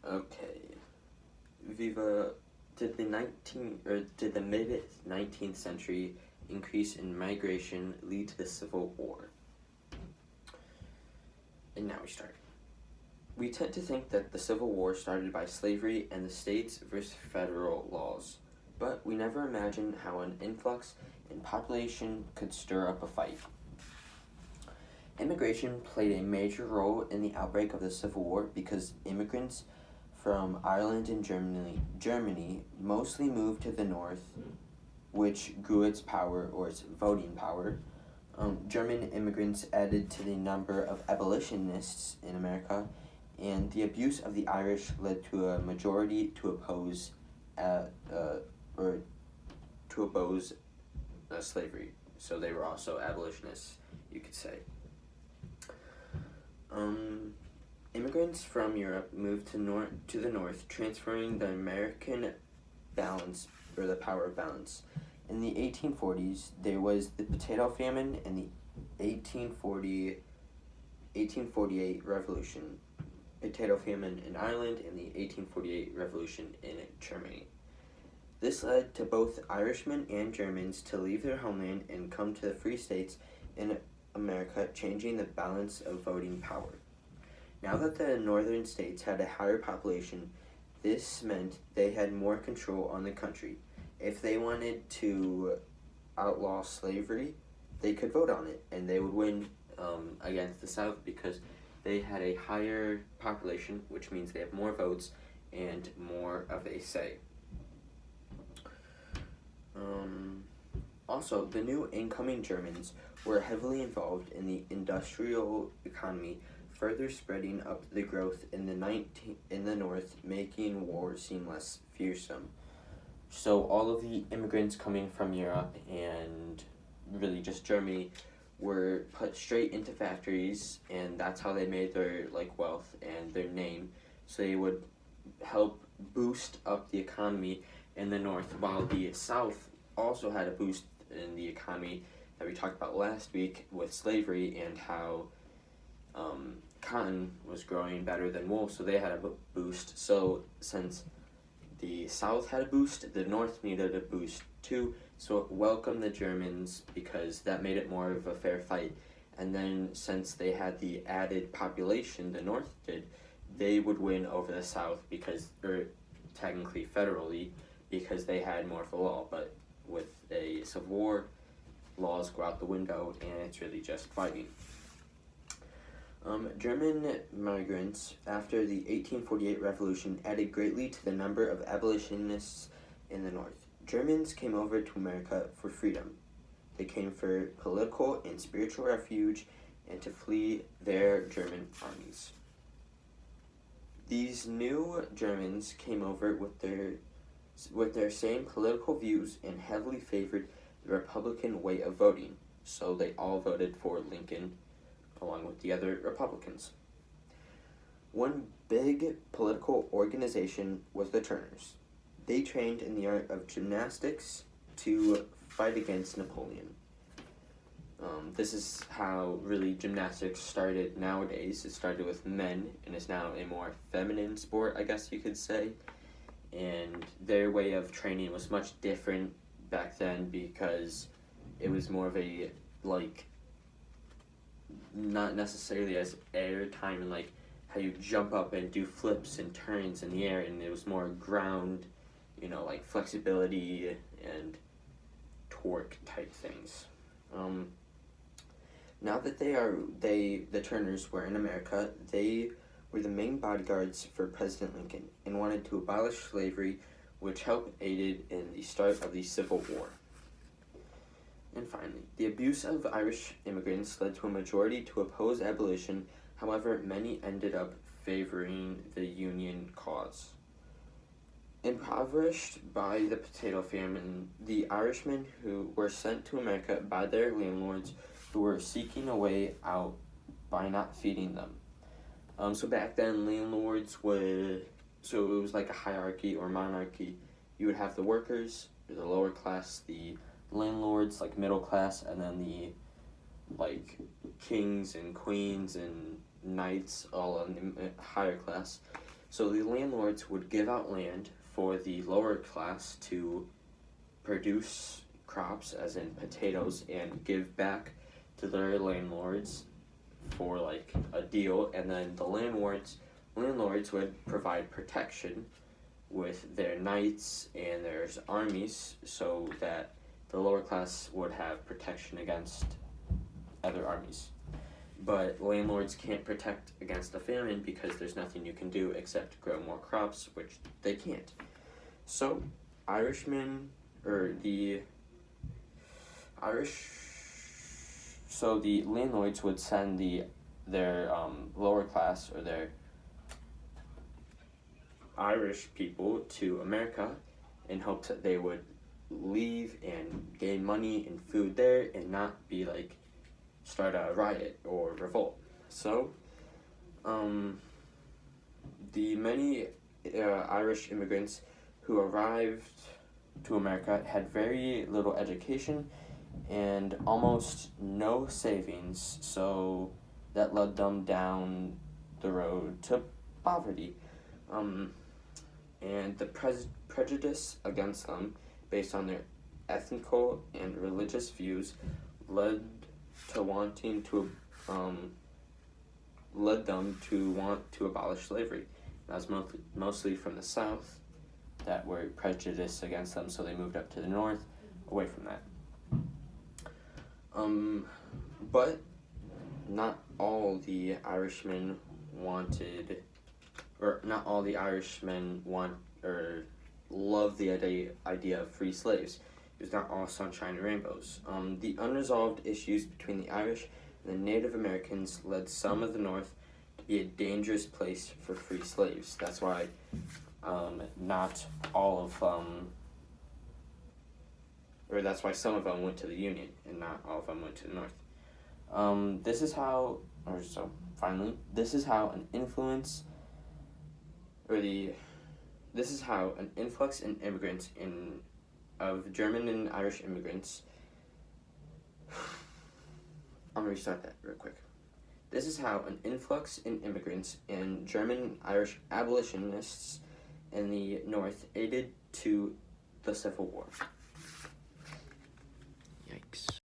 Okay. Viva, did the mid 19th century increase in migration lead to the Civil War? And now we start. We tend to think that the Civil War started by slavery and the states versus federal laws, but we never imagined how an influx in population could stir up a fight. Immigration played a major role in the outbreak of the Civil War because immigrants from Ireland and Germany mostly moved to the north, which grew its power or its voting power. German immigrants added to the number of abolitionists in America, and the abuse of the Irish led to a majority to oppose or to oppose slavery. So they were also abolitionists, you could say. Immigrants from Europe moved to the north, transferring the American balance or the power of balance. In the 1840s, there was the potato famine and the 1848 revolution. Potato famine in Ireland and the 1848 revolution in Germany. This led to both Irishmen and Germans to leave their homeland and come to the free states in America, changing the balance of voting power. Now that the northern states had a higher population, this meant they had more control on the country. If they wanted to outlaw slavery, they could vote on it, and they would win against the South because they had a higher population, which means they have more votes and more of a say. Also, the new incoming Germans were heavily involved in the industrial economy, further spreading up the growth in the north, making war seem less fearsome. So all of the immigrants coming from Europe and really just Germany were put straight into factories, and that's how they made their wealth and their name. So they would help boost up the economy in the north, while the south also had a boost in the economy that we talked about last week with slavery and how cotton was growing better than wool, so they had a boost. So since the South had a boost, the North needed a boost too, so it welcomed the Germans because that made it more of a fair fight. And then since they had the added population, the North did, they would win over the South or technically federally, because they had more of a law. But with a Civil War, laws go out the window and it's really just fighting. German migrants after the 1848 revolution added greatly to the number of abolitionists in the North. Germans came over to America for freedom. They came for political and spiritual refuge and to flee their German armies. These new Germans came over with their same political views and heavily favored the Republican way of voting, so they all voted for Lincoln along with the other Republicans. One big political organization was the Turners. They trained in the art of gymnastics to fight against Napoleon. This is how really gymnastics started nowadays. It started with men and is now a more feminine sport, I guess you could say. And their way of training was much different back then because it was more of a not necessarily as air time and how you jump up and do flips and turns in the air, and it was more ground, flexibility and torque type things. Now that the Turners were in America, they were the main bodyguards for President Lincoln and wanted to abolish slavery, which helped aided in the start of the Civil War. And finally, the abuse of Irish immigrants led to a majority to oppose abolition. However, many ended up favoring the Union cause. Impoverished by the potato famine, the Irishmen who were sent to America by their landlords who were seeking a way out by not feeding them. So back then, landlords would, so it was like a hierarchy or monarchy. You would have the workers, the lower class, the landlords, middle class, and then the kings and queens and knights all in the higher class. So the landlords would give out land for the lower class to produce crops, as in potatoes, and give back to their landlords for like a deal, and then the landlords would provide protection with their knights and their armies so that the lower class would have protection against other armies. But landlords can't protect against a famine because there's nothing you can do except grow more crops, which they can't. So, so the landlords would send their lower class or their Irish people to America in hopes that they would leave and gain money and food there and not be like start a riot or revolt. So, the many Irish immigrants who arrived to America had very little education and almost no savings, so that led them down the road to poverty. And the prejudice against them, based on their ethnical and religious views, led them to want to abolish slavery. That was mostly from the South that were prejudiced against them, so they moved up to the North, away from that. But not all the Irishmen love the idea of free slaves. It was not all sunshine and rainbows. The unresolved issues between the Irish and the Native Americans led some of the North to be a dangerous place for free slaves. That's why that's why some of them went to the Union and not all of them went to the North. This is how an influx in immigrants of German and Irish immigrants. I'm gonna restart that real quick. This is how an influx in immigrants and German and Irish abolitionists in the North aided to the Civil War. Yikes.